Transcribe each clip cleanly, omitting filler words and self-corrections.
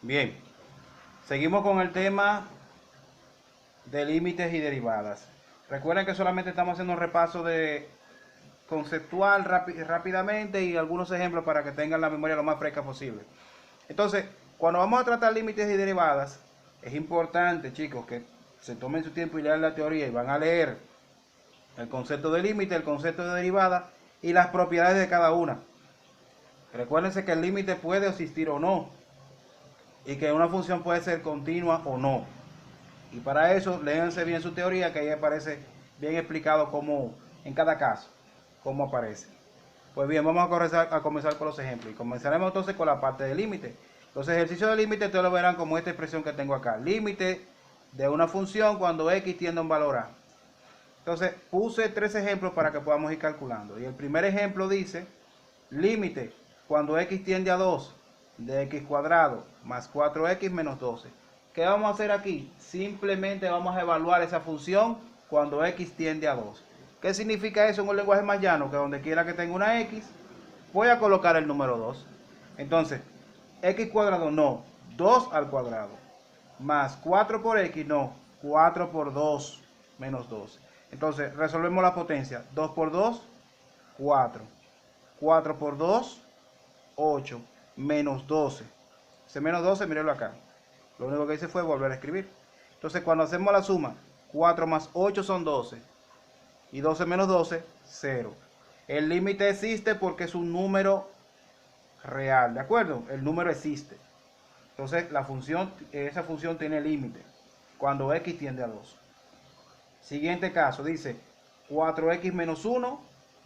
Bien, seguimos con el tema de límites y derivadas. Recuerden que solamente estamos haciendo un repaso de conceptual rápidamente y algunos ejemplos para que tengan la memoria lo más fresca posible. Entonces, cuando vamos a tratar límites y derivadas, es importante, chicos, que se tomen su tiempo y lean la teoría y van a leer el concepto de límite, el concepto de derivada y las propiedades de cada una. Recuérdense que el límite puede existir o no y que una función puede ser continua o no. Y para eso, léanse bien su teoría, que ahí aparece bien explicado cómo, en cada caso, cómo aparece. Pues bien, vamos a comenzar con los ejemplos. Y comenzaremos entonces con la parte de límite. Los ejercicios de límite ustedes lo verán como esta expresión que tengo acá. Límite de una función cuando x tiende a un valor a. Entonces, puse tres ejemplos para que podamos ir calculando. Y el primer ejemplo dice, límite cuando x tiende a 2 de x cuadrado más 4x menos 12. ¿Qué vamos a hacer aquí? Simplemente vamos a evaluar esa función cuando x tiende a 2. ¿Qué significa eso en un lenguaje más llano? Que donde quiera que tenga una x, voy a colocar el número 2. Entonces, x cuadrado no, 2 al cuadrado. Más 4 por x no, 4 por 2 menos 12. Entonces, resolvemos la potencia. 2 por 2, 4. 4 por 2, 8. Menos 12. Ese menos 12, mírenlo acá. Lo único que hice fue volver a escribir. Entonces, cuando hacemos la suma, 4 más 8 son 12. Y 12 menos 12, 0. El límite existe porque es un número real, ¿de acuerdo? El número existe. Entonces, esa función tiene límite cuando x tiende a 2. Siguiente caso, dice 4x menos 1,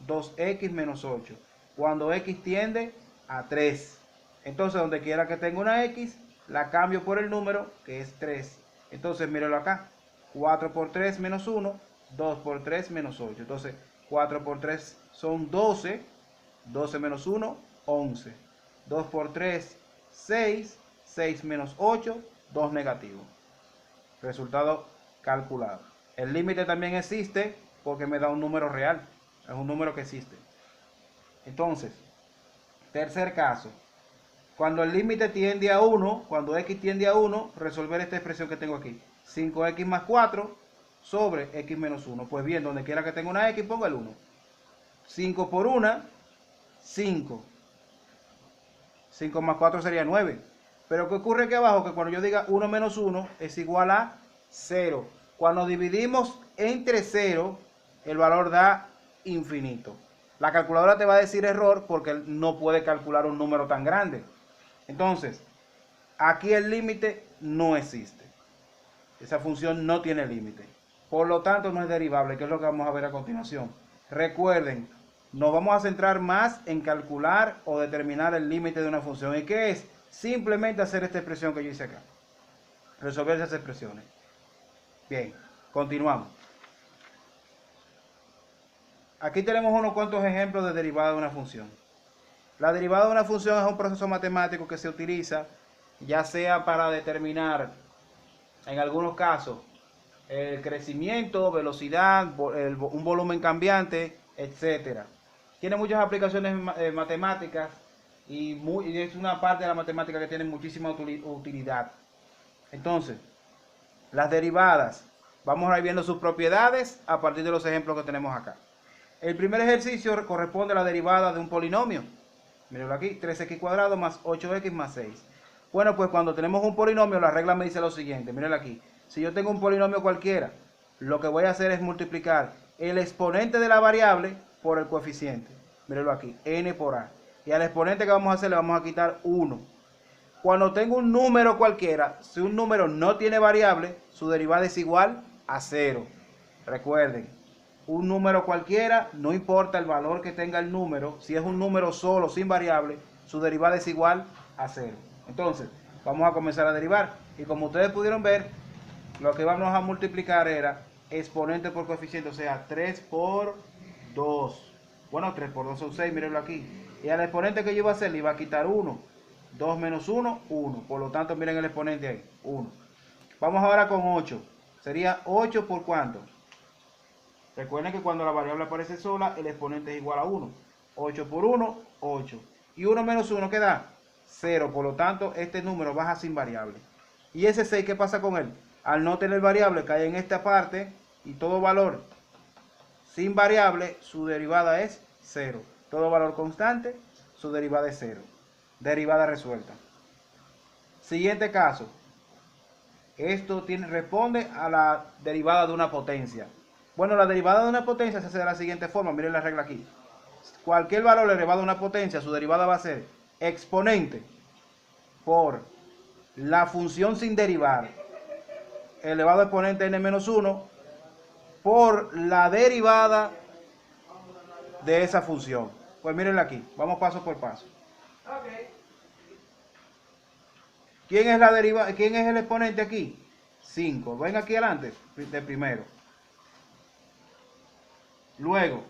2x menos 8. Cuando x tiende a 3. Entonces, donde quiera que tenga una x, la cambio por el número que es 3. Entonces, mírenlo acá. 4 por 3 menos 1, 2 por 3 menos 8. Entonces, 4 por 3 son 12. 12 menos 1, 11. 2 por 3, 6. 6 menos 8, 2 negativo. Resultado calculado. El límite también existe porque me da un número real. Es un número que existe. Entonces, tercer caso. Cuando el límite tiende a 1, cuando x tiende a 1, resolver esta expresión que tengo aquí. 5x más 4 sobre x menos 1. Pues bien, donde quiera que tenga una x, pongo el 1. 5 por 1, 5. 5 más 4 sería 9. Pero ¿qué ocurre aquí abajo? Que cuando yo diga 1 menos 1 es igual a 0. Cuando dividimos entre 0, el valor da infinito. La calculadora te va a decir error porque no puede calcular un número tan grande. Entonces, aquí el límite no existe. Esa función no tiene límite. Por lo tanto, no es derivable, que es lo que vamos a ver a continuación. Recuerden, nos vamos a centrar más en calcular o determinar el límite de una función. ¿Y qué es? Simplemente hacer esta expresión que yo hice acá. Resolver esas expresiones. Bien, continuamos. Aquí tenemos unos cuantos ejemplos de derivada de una función. La derivada de una función es un proceso matemático que se utiliza ya sea para determinar, en algunos casos, el crecimiento, velocidad, un volumen cambiante, etcétera. Tiene muchas aplicaciones matemáticas y es una parte de la matemática que tiene muchísima utilidad. Entonces, las derivadas, vamos a ir viendo sus propiedades a partir de los ejemplos que tenemos acá. El primer ejercicio corresponde a la derivada de un polinomio. Mírenlo aquí, 3x cuadrado más 8x más 6. Bueno, pues cuando tenemos un polinomio, la regla me dice lo siguiente, mírenlo aquí. Si yo tengo un polinomio cualquiera, lo que voy a hacer es multiplicar el exponente de la variable por el coeficiente. Mírenlo aquí, n por a. Y al exponente que vamos a hacer le vamos a quitar 1. Cuando tengo un número cualquiera, si un número no tiene variable, su derivada es igual a 0. Recuerden, un número cualquiera, no importa el valor que tenga el número, si es un número solo, sin variable, su derivada es igual a 0. Entonces, vamos a comenzar a derivar. Y como ustedes pudieron ver, lo que vamos a multiplicar era exponente por coeficiente, o sea, 3 por 2. Bueno, 3 por 2 son 6, mírenlo aquí. Y al exponente que yo iba a hacer le iba a quitar 1. 2 menos 1, 1. Por lo tanto, miren el exponente ahí, 1. Vamos ahora con 8. Sería 8 por ¿cuánto? Recuerden que cuando la variable aparece sola, el exponente es igual a 1. 8 por 1, 8. Y 1 menos 1, ¿qué da? 0. Por lo tanto, este número baja sin variable. ¿Y ese 6 qué pasa con él? Al no tener variable, cae en esta parte y todo valor sin variable, su derivada es 0. Todo valor constante, su derivada es 0. Derivada resuelta. Siguiente caso. Esto responde a la derivada de una potencia. Bueno, la derivada de una potencia se hace de la siguiente forma. Miren la regla aquí. Cualquier valor elevado a una potencia, su derivada va a ser exponente por la función sin derivar elevado a exponente n-1 por la derivada de esa función. Pues mírenla aquí. Vamos paso por paso. ¿Quién es el exponente aquí? 5. Ven aquí adelante, de primero. Luego,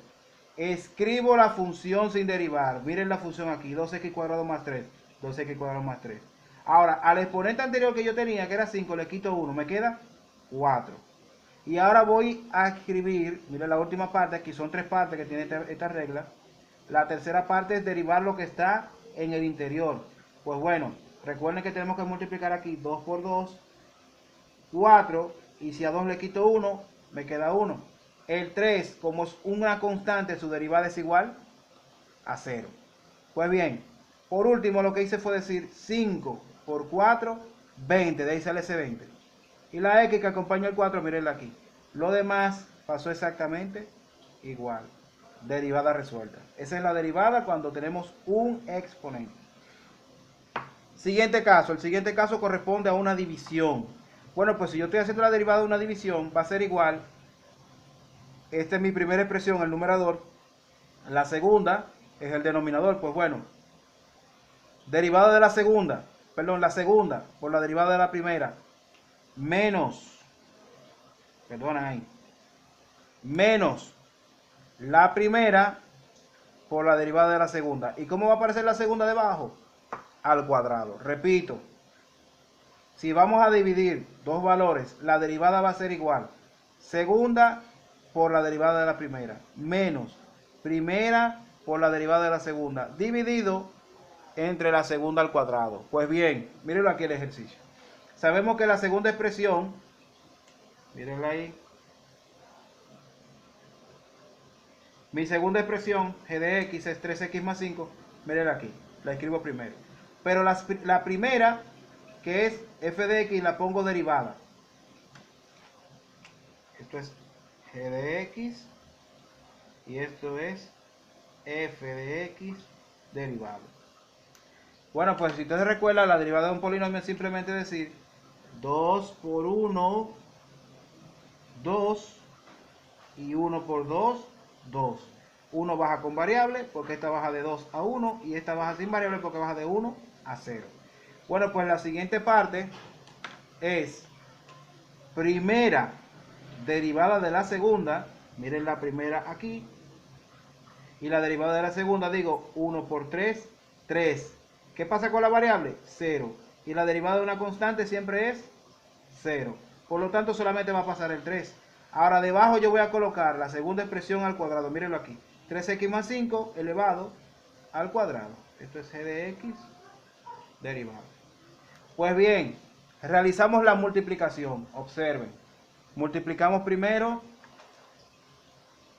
escribo la función sin derivar. Miren la función aquí, 2x cuadrado más 3. 2x cuadrado más 3. Ahora, al exponente anterior que yo tenía, que era 5, le quito 1. Me queda 4. Y ahora voy a escribir, miren la última parte, aquí son 3 partes que tiene esta regla. La tercera parte es derivar lo que está en el interior. Pues bueno, recuerden que tenemos que multiplicar aquí 2 por 2, 4, y si a 2 le quito 1, me queda 1. El 3, como es una constante, su derivada es igual a 0. Pues bien, por último lo que hice fue decir 5 por 4, 20, de ahí sale ese 20. Y la x que acompaña el 4, mirenla aquí. Lo demás pasó exactamente igual. Derivada resuelta. Esa es la derivada cuando tenemos un exponente. Siguiente caso. El siguiente caso corresponde a una división. Bueno, pues si yo estoy haciendo la derivada de una división, va a ser igual. Esta es mi primera expresión, el numerador. La segunda es el denominador. Pues bueno, derivada de la segunda, la segunda por la derivada de la primera, menos, menos la primera por la derivada de la segunda. ¿Y cómo va a aparecer la segunda debajo? Al cuadrado. Repito, si vamos a dividir dos valores, la derivada va a ser igual. Segunda por la derivada de la primera, menos primera por la derivada de la segunda, dividido entre la segunda al cuadrado. Pues bien, mírenlo aquí el ejercicio. Sabemos que la segunda expresión, mírenla ahí, mi segunda expresión, g de x, es 3x más 5. Mírenla aquí, la escribo primero. Pero la primera, que es f de x, la pongo derivada. Esto es g de x y esto es f de x derivado. Bueno, pues si ustedes recuerdan, la derivada de un polinomio es simplemente decir 2 por 1, 2, y 1 por 2, 2. 1 baja con variable porque esta baja de 2 a 1 y esta baja sin variable porque baja de 1 a 0. Bueno, pues la siguiente parte es primera derivada de la segunda. Miren la primera aquí. Y la derivada de la segunda, digo 1 por 3, 3. ¿Qué pasa con la variable? 0. Y la derivada de una constante siempre es 0. Por lo tanto, solamente va a pasar el 3. Ahora debajo yo voy a colocar la segunda expresión al cuadrado. Mírenlo aquí. 3x más 5 elevado al cuadrado. Esto es g de x derivado. Pues bien, realizamos la multiplicación. Observen. Multiplicamos primero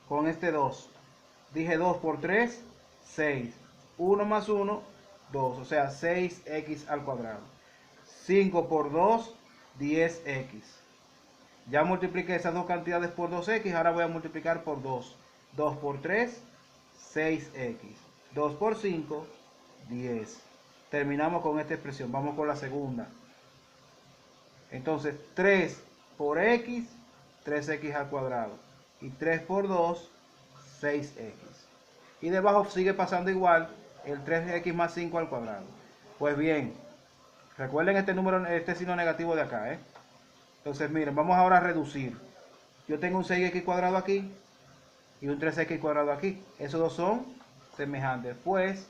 con este 2. Dije 2 por 3, 6. 1 más 1, 2. O sea, 6x al cuadrado. 5 por 2, 10x. Ya multipliqué esas dos cantidades por 2x. Ahora voy a multiplicar por 2. 2 por 3, 6x. 2 por 5, 10. Terminamos con esta expresión. Vamos con la segunda. Entonces, 3 por x, 3x al cuadrado. Y 3 por 2, 6x. Y debajo sigue pasando igual el 3x más 5 al cuadrado. Pues bien, recuerden este número, este signo negativo de acá, Entonces, miren, vamos ahora a reducir. Yo tengo un 6x cuadrado aquí y un 3x cuadrado aquí. Esos dos son semejantes. Pues,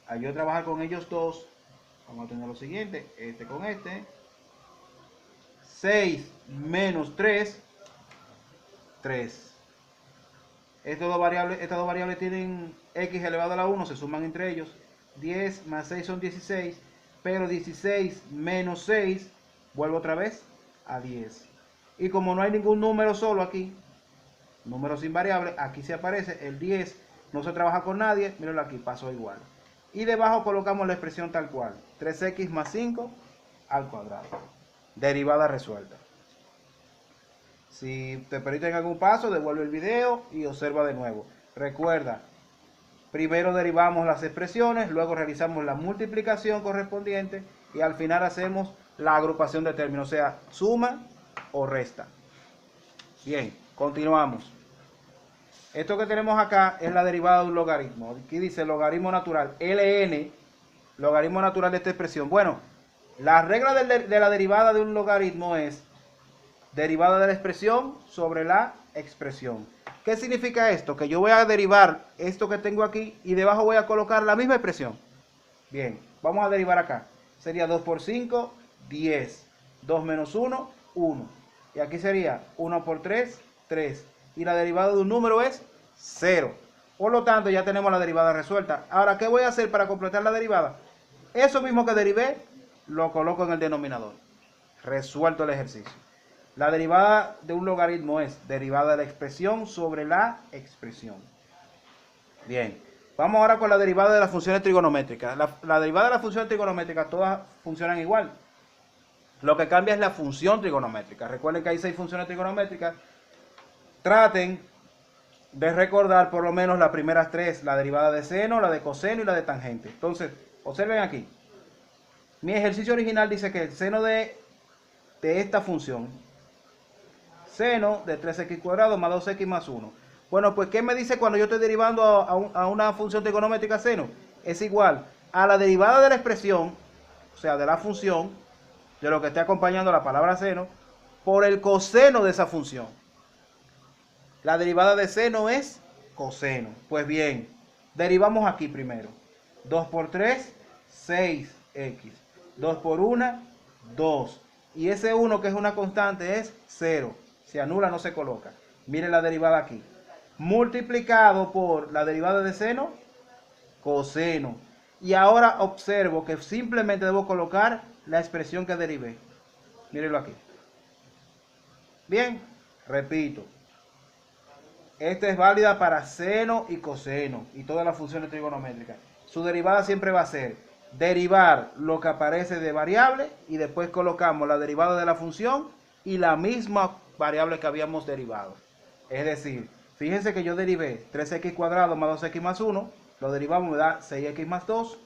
al yo trabajar con ellos dos, vamos a tener lo siguiente. Este con este. 6 menos 3, 3. Estas dos variables tienen x elevado a la 1, se suman entre ellos. 10 más 6 son 16, pero 16 menos 6, vuelvo otra vez a 10. Y como no hay ningún número solo aquí, número sin variable, aquí se aparece el 10, no se trabaja con nadie, mírenlo aquí, pasó igual. Y debajo colocamos la expresión tal cual, 3x más 5 al cuadrado. Derivada resuelta. Si te perdiste en algún paso, devuelve el video y observa de nuevo. Recuerda, primero derivamos las expresiones, luego realizamos la multiplicación correspondiente y al final hacemos la agrupación de términos, o sea, suma o resta. Bien, continuamos. Esto que tenemos acá es la derivada de un logaritmo. Aquí dice logaritmo natural, ln, logaritmo natural de esta expresión. Bueno, la regla de la derivada de un logaritmo es derivada de la expresión sobre la expresión. ¿Qué significa esto? Que yo voy a derivar esto que tengo aquí y debajo voy a colocar la misma expresión. Bien, vamos a derivar acá. Sería 2 por 5, 10. 2 menos 1, 1. Y aquí sería 1 por 3, 3. Y la derivada de un número es 0. Por lo tanto, ya tenemos la derivada resuelta. Ahora, ¿qué voy a hacer para completar la derivada? Eso mismo que derivé, lo coloco en el denominador. Resuelto el ejercicio. La derivada de un logaritmo es derivada de la expresión sobre la expresión. Bien, vamos ahora con la derivada de las funciones trigonométricas. La derivada de las funciones trigonométricas todas funcionan igual. Lo que cambia es la función trigonométrica. Recuerden que hay 6 funciones trigonométricas. Traten de recordar por lo menos las primeras 3, la derivada de seno, la de coseno y la de tangente. Entonces, observen aquí. Mi ejercicio original dice que el seno de esta función, seno de 3x cuadrado más 2x más 1. Bueno, pues ¿qué me dice cuando yo estoy derivando a una función trigonométrica seno? Es igual a la derivada de la expresión, o sea, de la función, de lo que esté acompañando la palabra seno, por el coseno de esa función. La derivada de seno es coseno. Pues bien, derivamos aquí primero. 2 por 3, 6x. 2 por 1, 2. Y ese 1 que es una constante es 0. Se anula, no se coloca. Miren la derivada aquí. Multiplicado por la derivada de seno, coseno. Y ahora observo que simplemente debo colocar la expresión que derivé. Mírenlo aquí. Bien, repito. Esta es válida para seno y coseno y todas las funciones trigonométricas. Su derivada siempre va a ser derivar lo que aparece de variable y después colocamos la derivada de la función y la misma variable que habíamos derivado. Es decir, fíjense que yo derivé 3x cuadrado más 2x más 1, lo derivamos, me da 6x más 2.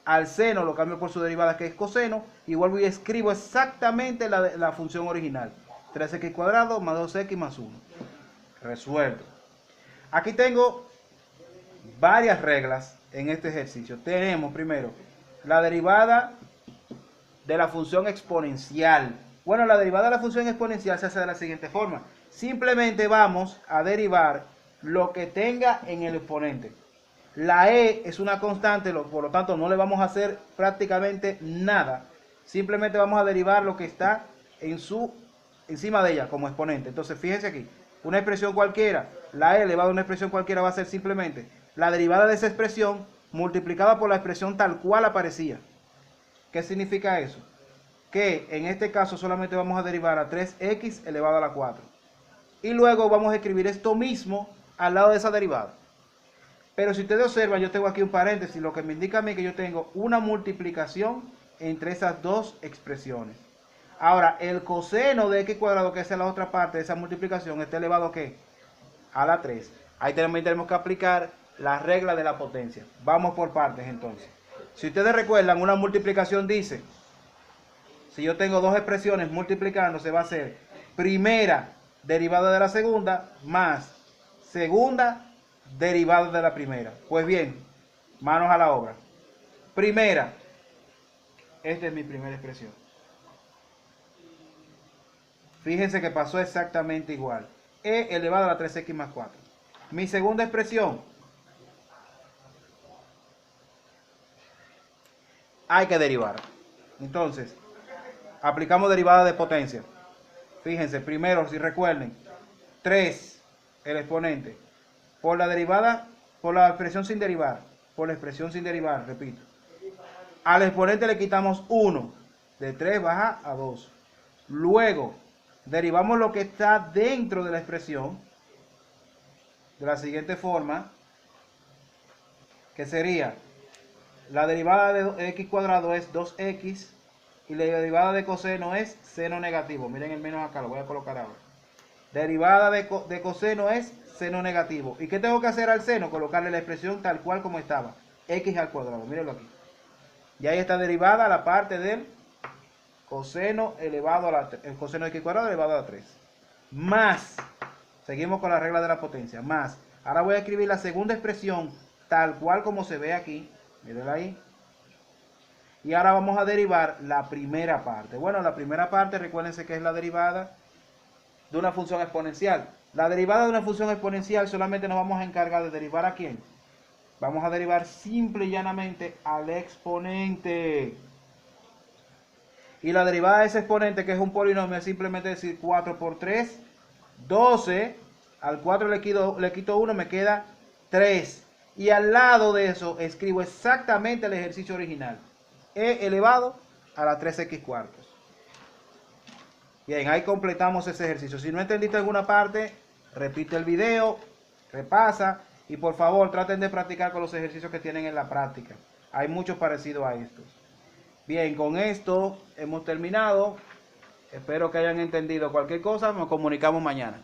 Al seno lo cambio por su derivada que es coseno y vuelvo y escribo exactamente la función original. 3x cuadrado más 2x más 1. Resuelto. Aquí tengo varias reglas en este ejercicio. Tenemos primero la derivada de la función exponencial. Bueno, la derivada de la función exponencial se hace de la siguiente forma. Simplemente vamos a derivar lo que tenga en el exponente. La e es una constante, por lo tanto no le vamos a hacer prácticamente nada. Simplemente vamos a derivar lo que está encima de ella como exponente. Entonces fíjense aquí, una expresión cualquiera, la e elevada a una expresión cualquiera va a ser simplemente la derivada de esa expresión multiplicada por la expresión tal cual aparecía. ¿Qué significa eso? Que en este caso solamente vamos a derivar a 3x elevado a la 4. Y luego vamos a escribir esto mismo al lado de esa derivada. Pero si ustedes observan, yo tengo aquí un paréntesis, lo que me indica a mí que yo tengo una multiplicación entre esas dos expresiones. Ahora, el coseno de x cuadrado, que es la otra parte de esa multiplicación, está elevado a ¿qué? A la 3. Ahí también tenemos que aplicar la regla de la potencia. Vamos por partes entonces. Si ustedes recuerdan, una multiplicación dice, si yo tengo dos expresiones multiplicándose, va a ser primera derivada de la segunda más segunda derivada de la primera. Pues bien, manos a la obra. Primera, esta es mi primera expresión. Fíjense que pasó exactamente igual. E elevado a la 3x más 4. Mi segunda expresión, hay que derivar. Entonces, aplicamos derivada de potencia. Fíjense, primero, si recuerden, 3, el exponente, por la derivada, por la expresión sin derivar, repito, Al exponente le quitamos 1. De 3 baja a 2. Luego, derivamos lo que está dentro de la expresión de la siguiente forma, que sería, la derivada de x cuadrado es 2x y la derivada de coseno es seno negativo. Miren el menos acá, lo voy a colocar ahora. Derivada de coseno es seno negativo. ¿Y qué tengo que hacer al seno? Colocarle la expresión tal cual como estaba. X al cuadrado, mírenlo aquí. Y ahí está derivada la parte del coseno elevado a la, el coseno de x cuadrado elevado a la 3. Más, seguimos con la regla de la potencia, más. Ahora voy a escribir la segunda expresión tal cual como se ve aquí. Mírenla ahí. Y ahora vamos a derivar la primera parte. Bueno, la primera parte, recuérdense que es la derivada de una función exponencial. La derivada de una función exponencial solamente nos vamos a encargar de derivar ¿a quién? Vamos a derivar simple y llanamente al exponente. Y la derivada de ese exponente, que es un polinomio, es simplemente decir 4 por 3, 12. Al 4 le quito 1, me queda 3. Y al lado de eso escribo exactamente el ejercicio original. E elevado a la 3x cuartos. Bien, ahí completamos ese ejercicio. Si no entendiste alguna parte, repite el video, repasa y por favor traten de practicar con los ejercicios que tienen en la práctica. Hay muchos parecidos a estos. Bien, con esto hemos terminado. Espero que hayan entendido cualquier cosa. Nos comunicamos mañana.